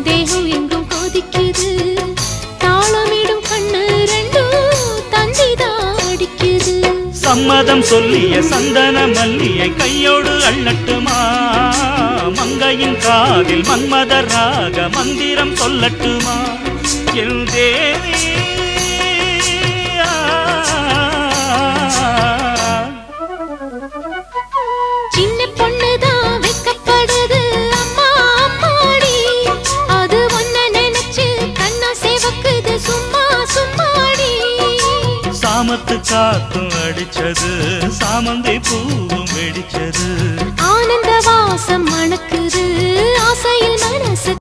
தேகம் எங்கும் கொதிக்குது தாளமிடும் கண்ணு ரெண்டும் தந்திதான் அடிக்குது சம்மதம் சொல்லிய சந்தன மல்லியை கையோடு அள்ளட்டுமா மங்கையின் காதில் மன்மதராக மந்திரம் சொல்லட்டுமா என் தேவி சின்ன பொண்ணுதான் வெக்கப்படுது அம்மா அம்மாடி அது ஒன்ன நினைச்சு கண்ணா சேவக்குது சும்மா சும்மாடி சாமத்து காத்தும் அடிச்சது சாமந்தி பூவும் வெடிச்சது ஆனந்த வாசம் மணக்குது ஆசையில் மனசு